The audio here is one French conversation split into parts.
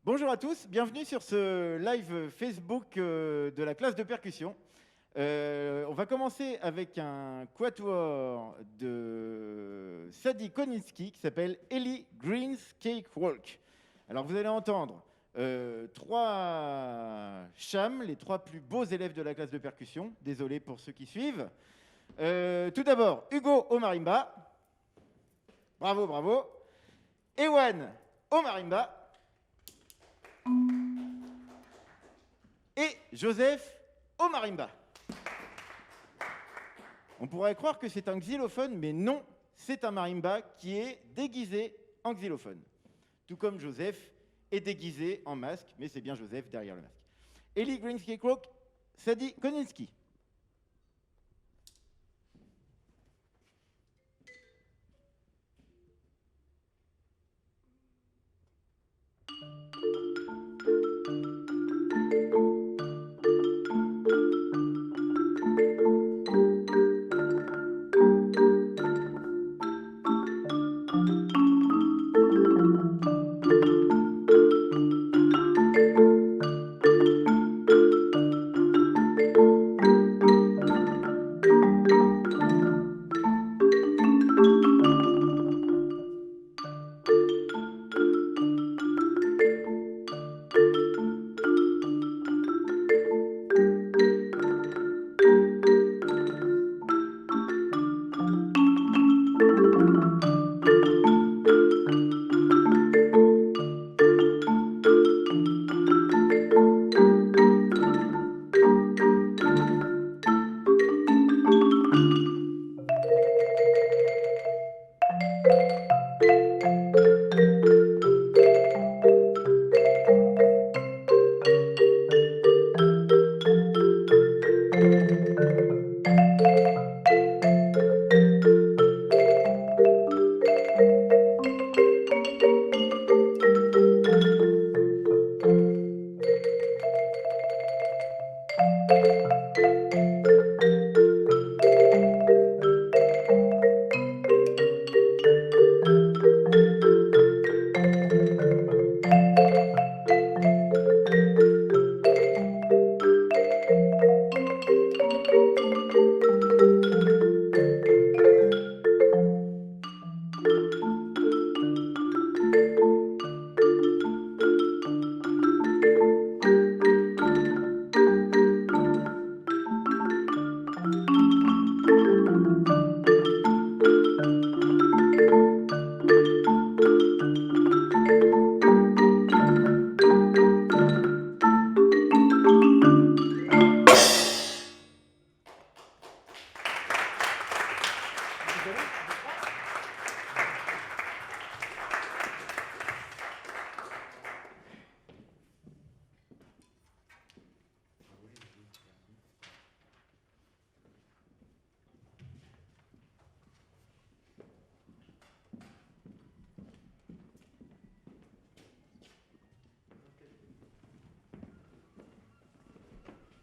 Bonjour à tous, bienvenue sur ce live Facebook de la classe de percussion. On va commencer avec un quatuor de Sadie Koninsky qui s'appelle Ellie Green's Cakewalk. Alors vous allez entendre trois chams, les trois plus beaux élèves de la classe de percussion. Désolé pour ceux qui suivent. Tout d'abord, Hugo au marimba. Bravo, bravo. Ewan au marimba. Et Joseph au marimba. On pourrait croire que c'est un xylophone, mais non, c'est un marimba qui est déguisé en xylophone. Tout comme Joseph est déguisé en masque, mais c'est bien Joseph derrière le masque. Ellie Green's Cakewalk, Sadie Koninsky.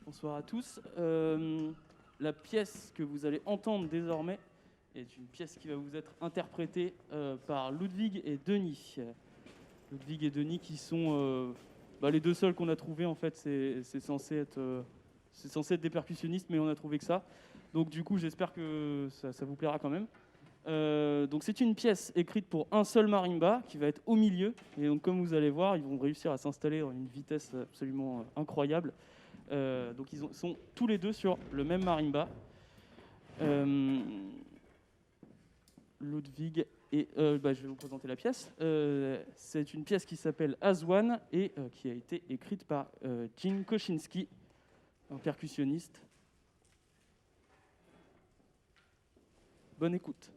Bonsoir à tous. La pièce que vous allez entendre désormais est une pièce qui va vous être interprétée par Ludwig et Denis. Ludwig et Denis qui sont les deux seuls qu'on a trouvés en fait. C'est censé être des percussionnistes, mais on a trouvé que ça. Donc du coup, j'espère que ça vous plaira quand même. Donc c'est une pièce écrite pour un seul marimba qui va être au milieu. Et donc comme vous allez voir, ils vont réussir à s'installer à une vitesse absolument incroyable. Donc ils sont tous les deux sur le même marimba. Ludwig et je vais vous présenter la pièce. C'est une pièce qui s'appelle As One et qui a été écrite par Gene Koshinski, un percussionniste. Bonne écoute.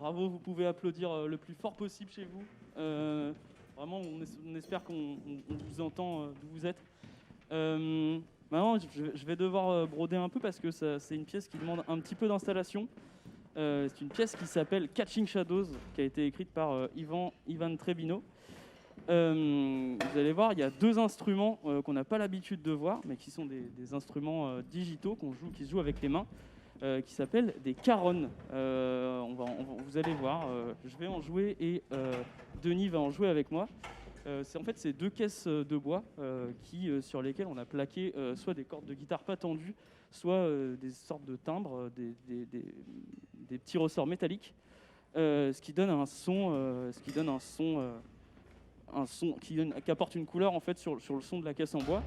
Bravo, vous pouvez applaudir le plus fort possible chez vous. Vraiment, on espère qu'on vous entend d'où vous êtes. Maintenant, je vais devoir broder un peu parce que c'est une pièce qui demande un petit peu d'installation. C'est une pièce qui s'appelle Catching Shadows, qui a été écrite par Ivan Trebino. Vous allez voir, il y a deux instruments qu'on n'a pas l'habitude de voir, mais qui sont des instruments digitaux qui se jouent avec les mains, qui s'appellent des caronnes. Vous allez voir, je vais en jouer et Denis va en jouer avec moi. En fait, c'est deux caisses de bois sur lesquelles on a plaqué soit des cordes de guitare pas tendues, soit des sortes de timbres, des petits ressorts métalliques, ce qui donne un son qui apporte une couleur en fait sur le son de la caisse en bois.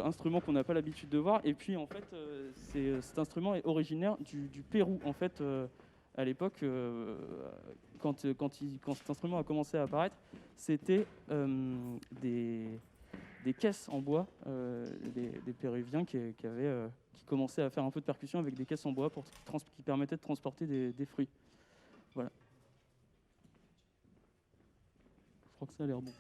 Instrument qu'on n'a pas l'habitude de voir. Et puis en fait, cet instrument est originaire du Pérou. En fait, à l'époque, quand cet instrument a commencé à apparaître, c'était des caisses en bois, des Péruviens qui commençaient à faire un peu de percussion avec des caisses en bois qui permettaient de transporter des fruits. Voilà. Je crois que ça a l'air bon.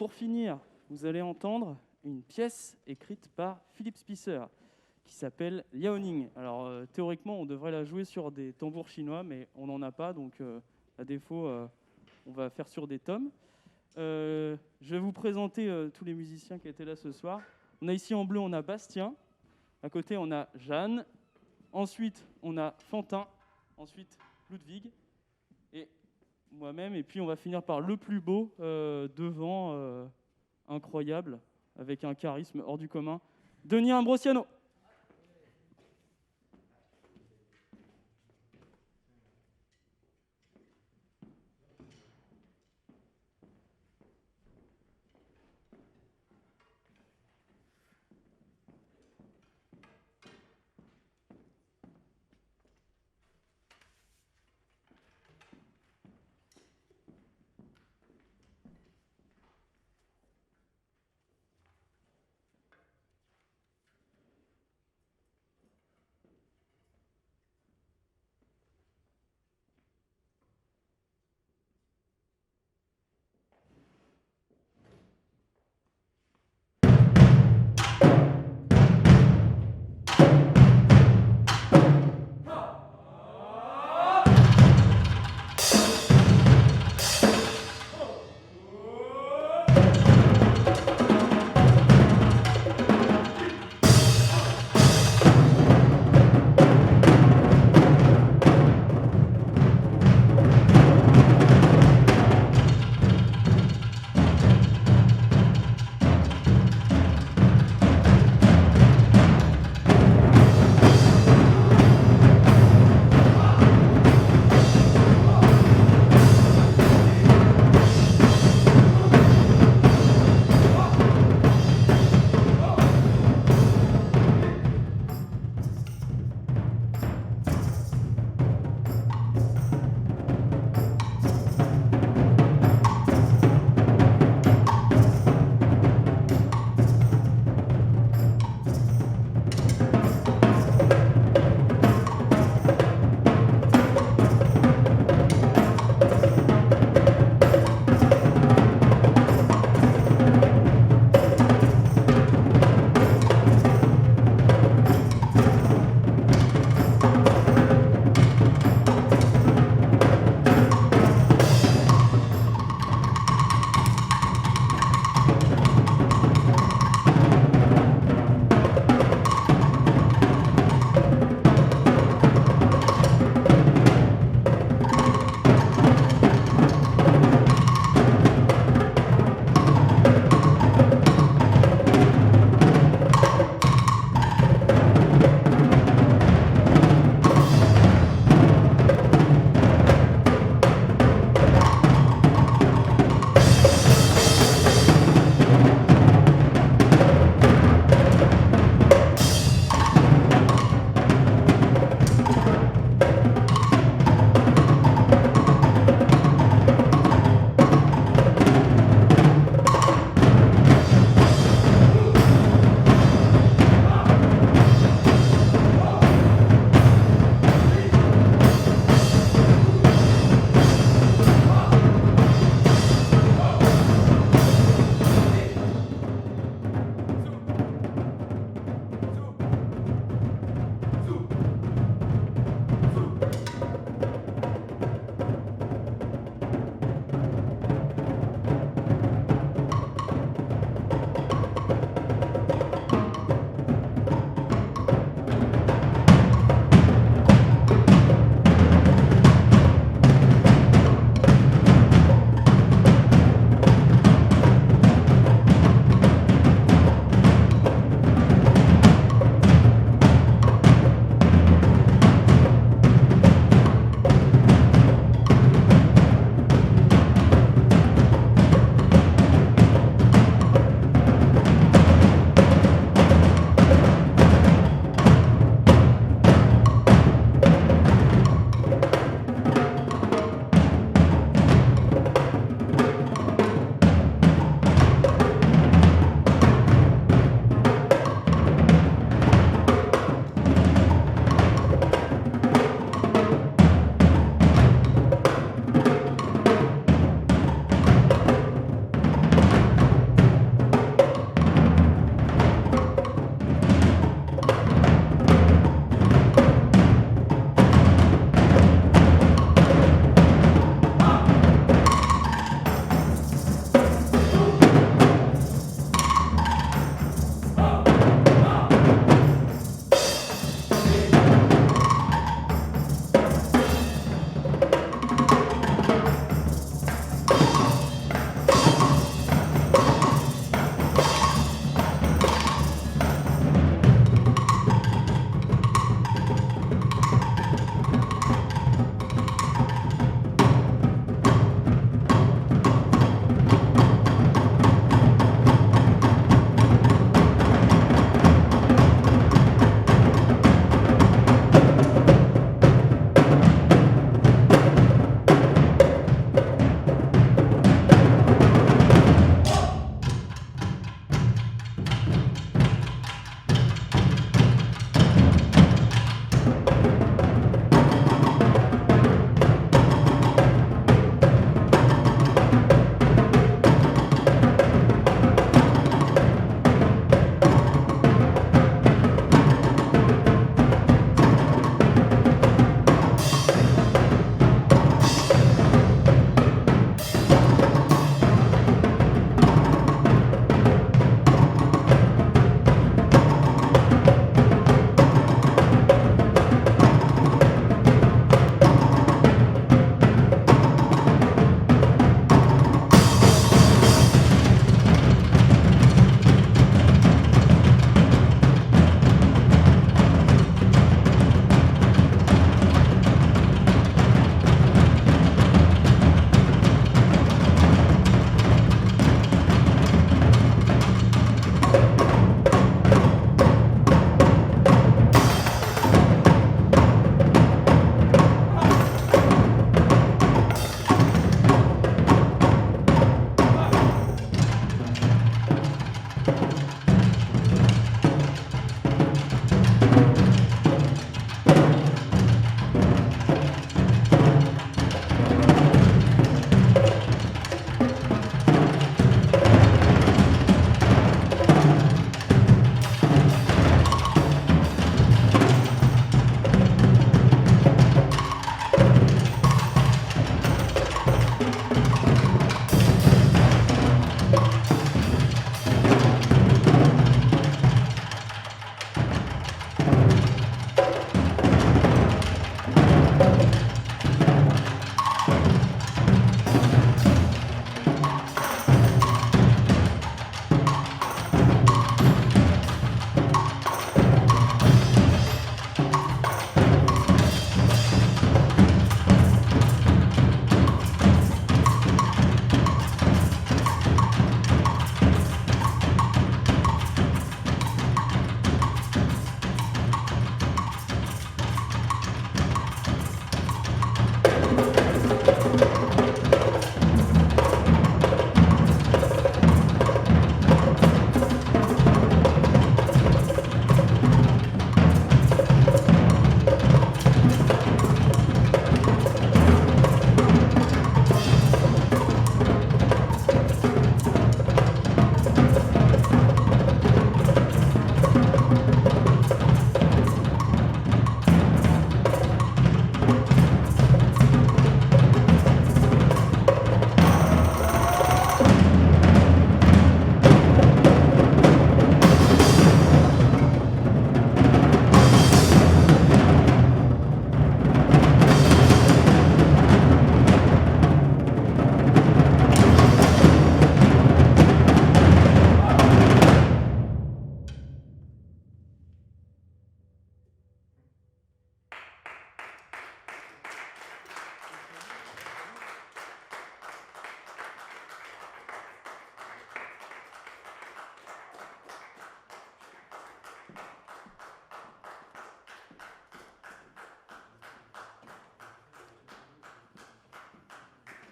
pour finir, vous allez entendre une pièce écrite par Philippe Spicer qui s'appelle Liaoning. Alors théoriquement, on devrait la jouer sur des tambours chinois, mais on n'en a pas, donc à défaut, on va faire sur des tomes. Je vais vous présenter tous les musiciens qui étaient là ce soir. On a ici en bleu, on a Bastien. À côté, on a Jeanne. Ensuite, on a Fantin. Ensuite, Ludwig. Et moi-même. Et puis, on va finir par le plus beau devant, incroyable, avec un charisme hors du commun, Denis Ambrosiano.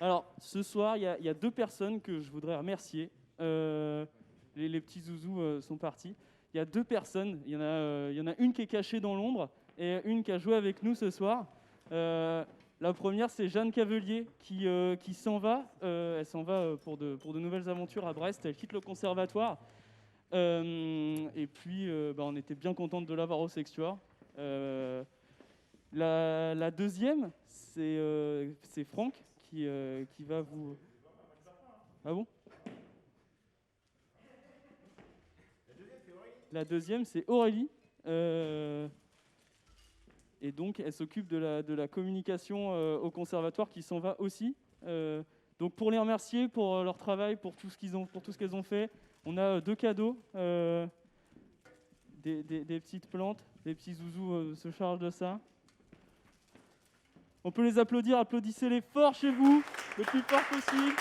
Alors, ce soir, il y a deux personnes que je voudrais remercier. Les petits zouzous sont partis. Il y a deux personnes. Il y en a une qui est cachée dans l'ombre et une qui a joué avec nous ce soir. La première, c'est Jeanne Cavelier qui s'en va. Elle s'en va pour de nouvelles aventures à Brest. Elle quitte le conservatoire. Et puis, on était bien contente de l'avoir au Sextuor. La deuxième, c'est Franck qui va vous... Ah bon? La deuxième, c'est Aurélie. Et donc, elle s'occupe de la communication au conservatoire qui s'en va aussi. Donc, pour les remercier pour leur travail, pour tout ce qu'elles ont fait, on a deux cadeaux. Des petites plantes, les petits zouzous se chargent de ça. On peut les applaudir, applaudissez-les fort chez vous, le plus fort possible.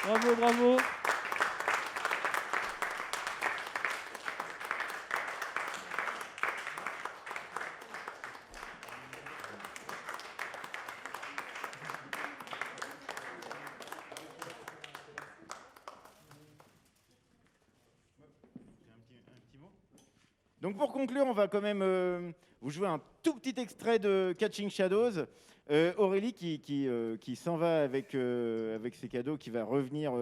Bravo, bravo. Donc pour conclure, on va quand même vous jouer un tout petit extrait de Catching Shadows. Aurélie qui s'en va avec ses cadeaux, qui va revenir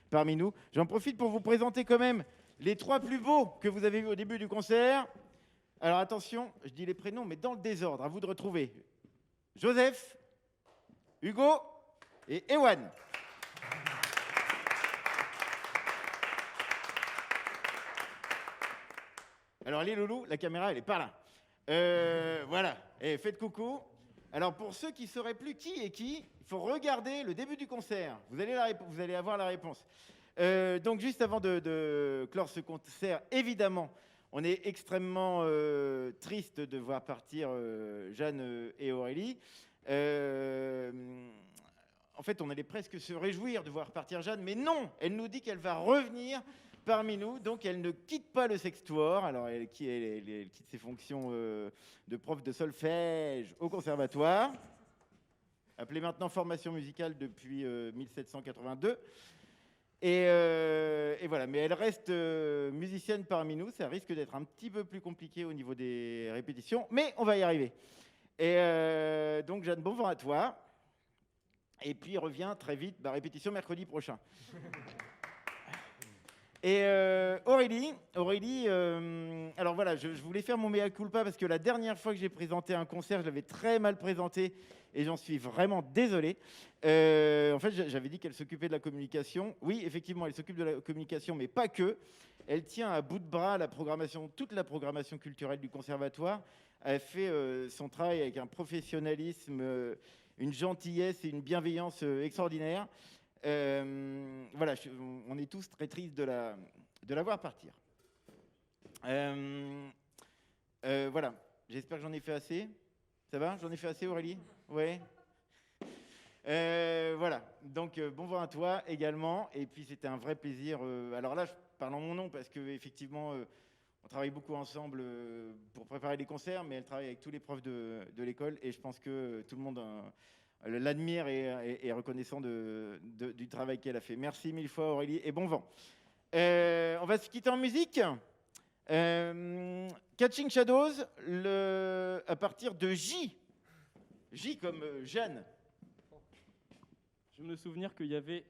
parmi nous. J'en profite pour vous présenter quand même les trois plus beaux que vous avez vus au début du concert. Alors attention, je dis les prénoms, mais dans le désordre, à vous de retrouver. Joseph, Hugo et Ewan. Alors les loulous, la caméra elle est par là. Voilà, et faites coucou. Alors pour ceux qui ne sauraient plus qui est qui, il faut regarder le début du concert. Vous allez avoir la réponse. Donc juste avant de clore ce concert, évidemment, on est extrêmement triste de voir partir Jeanne et Aurélie. En fait, on allait presque se réjouir de voir partir Jeanne, mais non, elle nous dit qu'elle va revenir parmi nous, donc elle ne quitte pas le Sextuor. Alors elle quitte ses fonctions de prof de solfège au conservatoire, appelée maintenant formation musicale depuis 1782. Et voilà, mais elle reste musicienne parmi nous. Ça risque d'être un petit peu plus compliqué au niveau des répétitions, mais on va y arriver. Et donc Jeanne, bon vent à toi. Et puis reviens très vite, répétition mercredi prochain. Et Aurélie, alors voilà, je voulais faire mon mea culpa parce que la dernière fois que j'ai présenté un concert, je l'avais très mal présenté et j'en suis vraiment désolé. En fait, j'avais dit qu'elle s'occupait de la communication. Oui, effectivement, elle s'occupe de la communication, mais pas que. Elle tient à bout de bras toute la programmation culturelle du conservatoire. Elle fait son travail avec un professionnalisme, une gentillesse et une bienveillance extraordinaire. Voilà, on est tous très tristes de la voir partir. Voilà, j'espère que j'en ai fait assez. Ça va? J'en ai fait assez, Aurélie? Ouais. Voilà, donc bon vent à toi également. Et puis c'était un vrai plaisir. Alors là, je parle en mon nom parce qu'effectivement, on travaille beaucoup ensemble pour préparer les concerts, mais elle travaille avec tous les profs de l'école. Et je pense que tout le monde l'admire et est reconnaissant du travail qu'elle a fait. Merci mille fois Aurélie et bon vent. On va se quitter en musique. Catching Shadows, à partir de J. J comme Jeanne. Je me souvenir qu'il y avait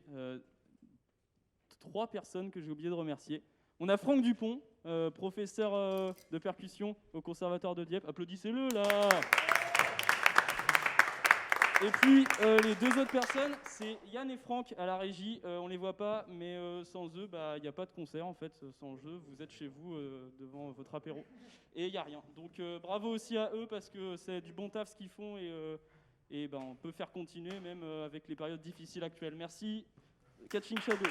3 personnes que j'ai oublié de remercier. On a Franck Dupont, professeur de percussion au Conservatoire de Dieppe. Applaudissez-le là. Et puis les 2 autres personnes, c'est Yann et Franck à la régie. On les voit pas, mais sans eux, il n'y a pas de concert en fait. Sans eux, vous êtes chez vous devant votre apéro et il n'y a rien. Donc bravo aussi à eux parce que c'est du bon taf ce qu'ils font et on peut faire continuer même avec les périodes difficiles actuelles. Merci, Catching Shadow.